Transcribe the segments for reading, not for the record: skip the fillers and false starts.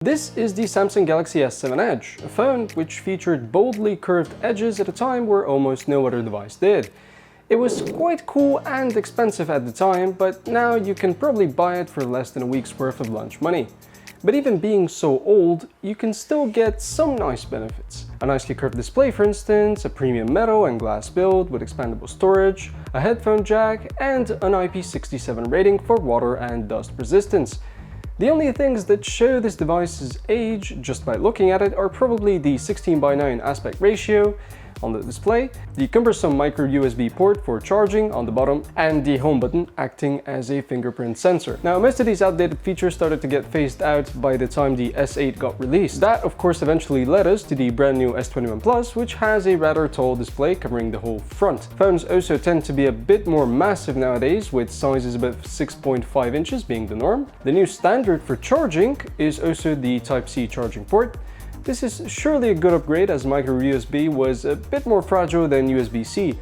This is the Samsung Galaxy S7 Edge, a phone which featured boldly curved edges at a time where almost no other device did. It was quite cool and expensive at the time, but now you can probably buy it for less than a week's worth of lunch money. But even being so old, you can still get some nice benefits. A nicely curved display, for instance, a premium metal and glass build with expandable storage, a headphone jack, and an IP67 rating for water and dust resistance. The only things that show this device's age just by looking at it are probably the 16:9 aspect ratio on the display, the cumbersome micro USB port for charging on the bottom, and the home button acting as a fingerprint sensor. Now, most of these outdated features started to get phased out by the time the S8 got released. That, of course, eventually led us to the brand new S21 Plus, which has a rather tall display covering the whole front. Phones also tend to be a bit more massive nowadays, with sizes above 6.5 inches being the norm. The new standard for charging is also the Type-C charging port. This is surely a good upgrade, as micro USB was a bit more fragile than USB-C,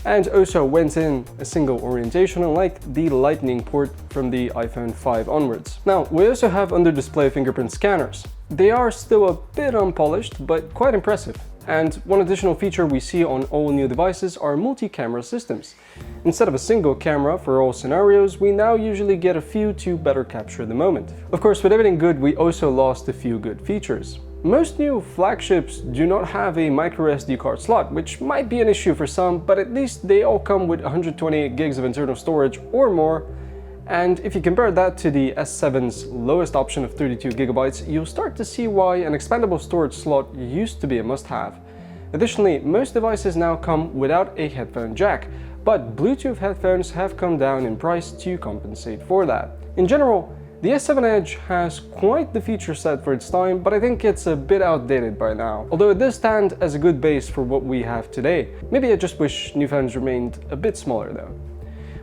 and also went in a single orientation, unlike the Lightning port from the iPhone 5 onwards. Now, we also have under-display fingerprint scanners. They are still a bit unpolished, but quite impressive. And one additional feature we see on all new devices are multi-camera systems. Instead of a single camera for all scenarios, we now usually get a few to better capture the moment. Of course, with everything good, we also lost a few good features. Most new flagships do not have a micro SD card slot, which might be an issue for some, but at least they all come with 128 gigs of internal storage or more. And if you compare that to the S7's lowest option of 32 gigabytes, you'll start to see why an expandable storage slot used to be a must-have. Additionally, most devices now come without a headphone jack, but Bluetooth headphones have come down in price to compensate for that. In general, the S7 Edge has quite the feature set for its time, but I think it's a bit outdated by now. Although it does stand as a good base for what we have today. Maybe I just wish new phones remained a bit smaller though.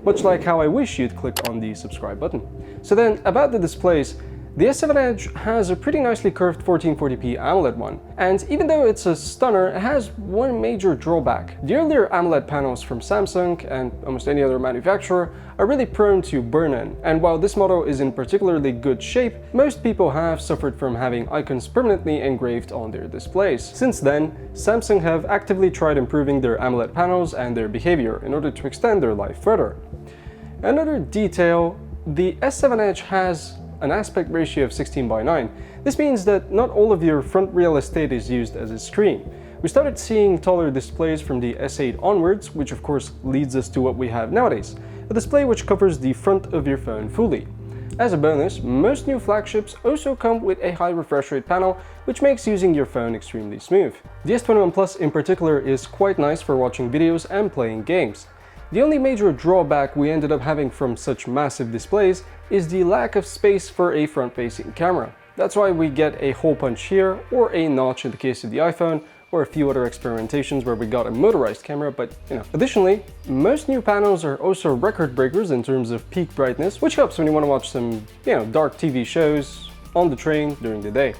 Much like how I wish you'd click on the subscribe button. So then, about the displays, the S7 Edge has a pretty nicely curved 1440p AMOLED one, and even though it's a stunner, it has one major drawback. The earlier AMOLED panels from Samsung and almost any other manufacturer are really prone to burn-in, and while this model is in particularly good shape, most people have suffered from having icons permanently engraved on their displays. Since then, Samsung have actively tried improving their AMOLED panels and their behavior in order to extend their life further. Another detail, the S7 Edge has an aspect ratio of 16:9. This means that not all of your front real estate is used as a screen. We started seeing taller displays from the S8 onwards, which of course leads us to what we have nowadays, a display which covers the front of your phone fully. As a bonus, most new flagships also come with a high refresh rate panel, which makes using your phone extremely smooth. The S21 Plus in particular is quite nice for watching videos and playing games. The only major drawback we ended up having from such massive displays is the lack of space for a front-facing camera. That's why we get a hole punch here, or a notch in the case of the iPhone, or a few other experimentations where we got a motorized camera, but you know. Additionally, most new panels are also record breakers in terms of peak brightness, which helps when you want to watch some, dark TV shows on the train during the day.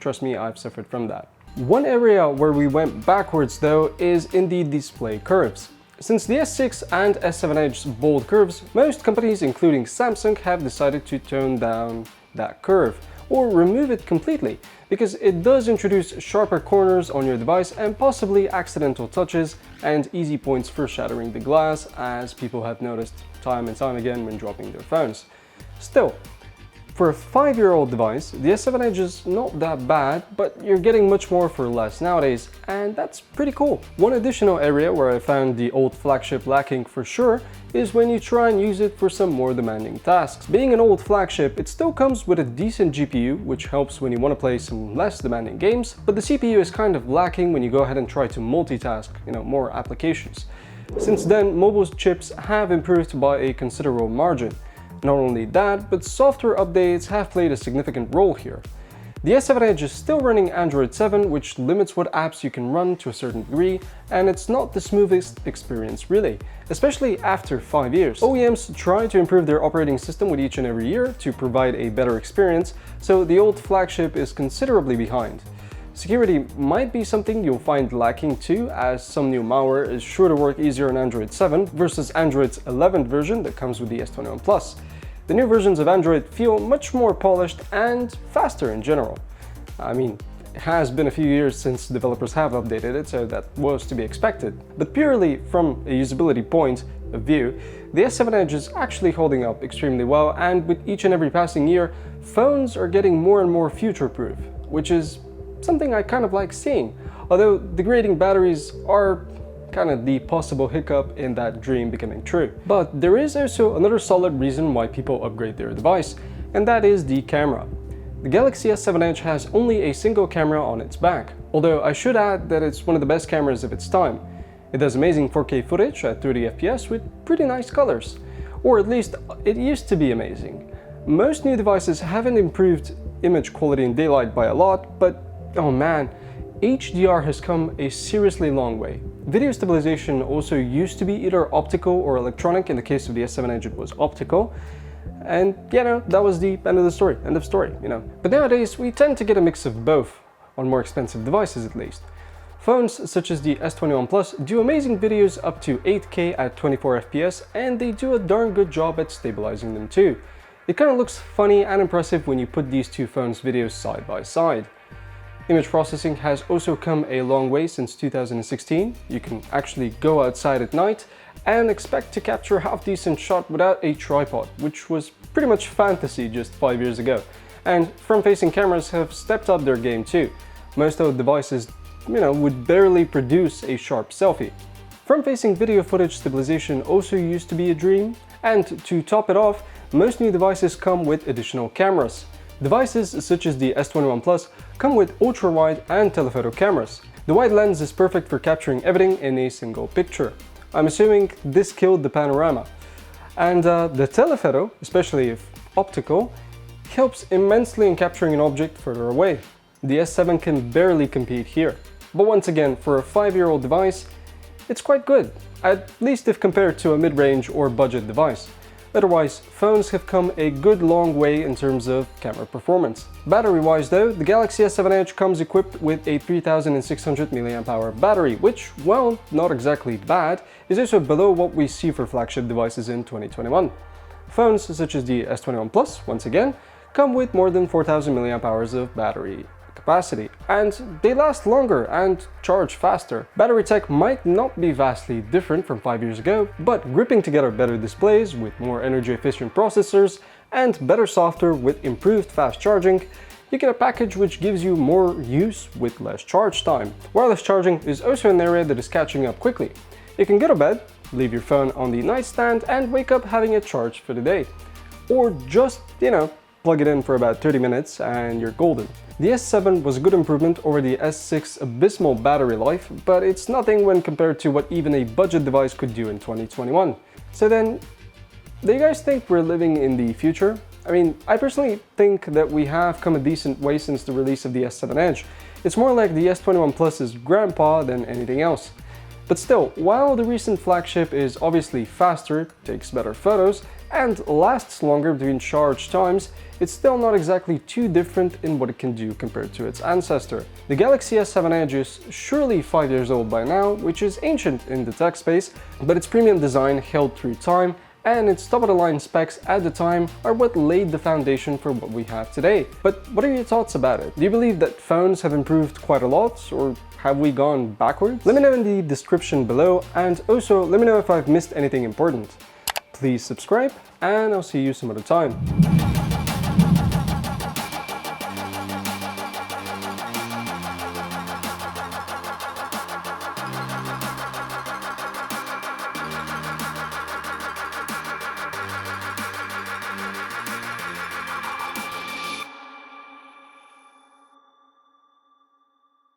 Trust me, I've suffered from that. One area where we went backwards though is in the display curves. Since the S6 and S7 Edge's bold curves, most companies, including Samsung, have decided to tone down that curve, or remove it completely, because it does introduce sharper corners on your device and possibly accidental touches and easy points for shattering the glass, as people have noticed time and time again when dropping their phones. Still, for a 5-year-old device, the S7 Edge is not that bad, but you're getting much more for less nowadays, and that's pretty cool. One additional area where I found the old flagship lacking for sure is when you try and use it for some more demanding tasks. Being an old flagship, it still comes with a decent GPU, which helps when you want to play some less demanding games, but the CPU is kind of lacking when you go ahead and try to multitask, more applications. Since then, mobile chips have improved by a considerable margin. Not only that, but software updates have played a significant role here. The S7 Edge is still running Android 7, which limits what apps you can run to a certain degree, and it's not the smoothest experience really, especially after 5 years. OEMs try to improve their operating system with each and every year to provide a better experience, so the old flagship is considerably behind. Security might be something you'll find lacking too, as some new malware is sure to work easier on Android 7 versus Android's 11th version that comes with the S21 Plus. The new versions of Android feel much more polished and faster in general. I mean, it has been a few years since developers have updated it, so that was to be expected. But purely from a usability point of view, the S7 Edge is actually holding up extremely well, and with each and every passing year, phones are getting more and more future-proof, which is something I kind of like seeing. Although degrading batteries are kind of the possible hiccup in that dream becoming true. But there is also another solid reason why people upgrade their device, and that is the camera. The Galaxy S7 Edge has only a single camera on its back, although I should add that it's one of the best cameras of its time. It does amazing 4K footage at 30 FPS with pretty nice colors, or at least it used to be amazing. Most new devices haven't improved image quality in daylight by a lot, but oh man, HDR has come a seriously long way. Video stabilization also used to be either optical or electronic. In the case of the S7 Edge, it was optical. And that was the end of the story, But nowadays, we tend to get a mix of both, on more expensive devices at least. Phones such as the S21 Plus do amazing videos up to 8K at 24 FPS, and they do a darn good job at stabilizing them too. It kind of looks funny and impressive when you put these two phones' videos side by side. Image processing has also come a long way since 2016. You can actually go outside at night and expect to capture a half-decent shot without a tripod, which was pretty much fantasy just 5 years ago. And front-facing cameras have stepped up their game too. Most of the devices, would barely produce a sharp selfie. Front-facing video footage stabilization also used to be a dream, and to top it off, most new devices come with additional cameras. Devices such as the S21 Plus come with ultra-wide and telephoto cameras. The wide lens is perfect for capturing everything in a single picture. I'm assuming this killed the panorama. And the telephoto, especially if optical, helps immensely in capturing an object further away. The S7 can barely compete here. But once again, for a 5-year-old device, it's quite good, at least if compared to a mid-range or budget device. Otherwise, phones have come a good long way in terms of camera performance. Battery-wise though, the Galaxy S7 Edge comes equipped with a 3600 mAh battery, which, while not exactly bad, is also below what we see for flagship devices in 2021. Phones such as the S21 Plus, once again, come with more than 4000 mAh of battery capacity, and they last longer and charge faster. Battery tech might not be vastly different from 5 years ago, but gripping together better displays with more energy efficient processors and better software with improved fast charging, you get a package which gives you more use with less charge time. Wireless charging is also an area that is catching up quickly. You can go to bed, leave your phone on the nightstand and wake up having it charged for the day. Or just, plug it in for about 30 minutes and you're golden. The S7 was a good improvement over the S6's abysmal battery life, but it's nothing when compared to what even a budget device could do in 2021. So then, do you guys think we're living in the future? I mean, I personally think that we have come a decent way since the release of the S7 Edge. It's more like the S21 Plus's grandpa than anything else. But still, while the recent flagship is obviously faster, takes better photos, and lasts longer between charge times, it's still not exactly too different in what it can do compared to its ancestor. The Galaxy S7 Edge is surely 5 years old by now, which is ancient in the tech space, but its premium design held through time, and its top-of-the-line specs at the time are what laid the foundation for what we have today. But what are your thoughts about it? Do you believe that phones have improved quite a lot, or have we gone backwards? Let me know in the description below, and also let me know if I've missed anything important. Please subscribe, and I'll see you some other time.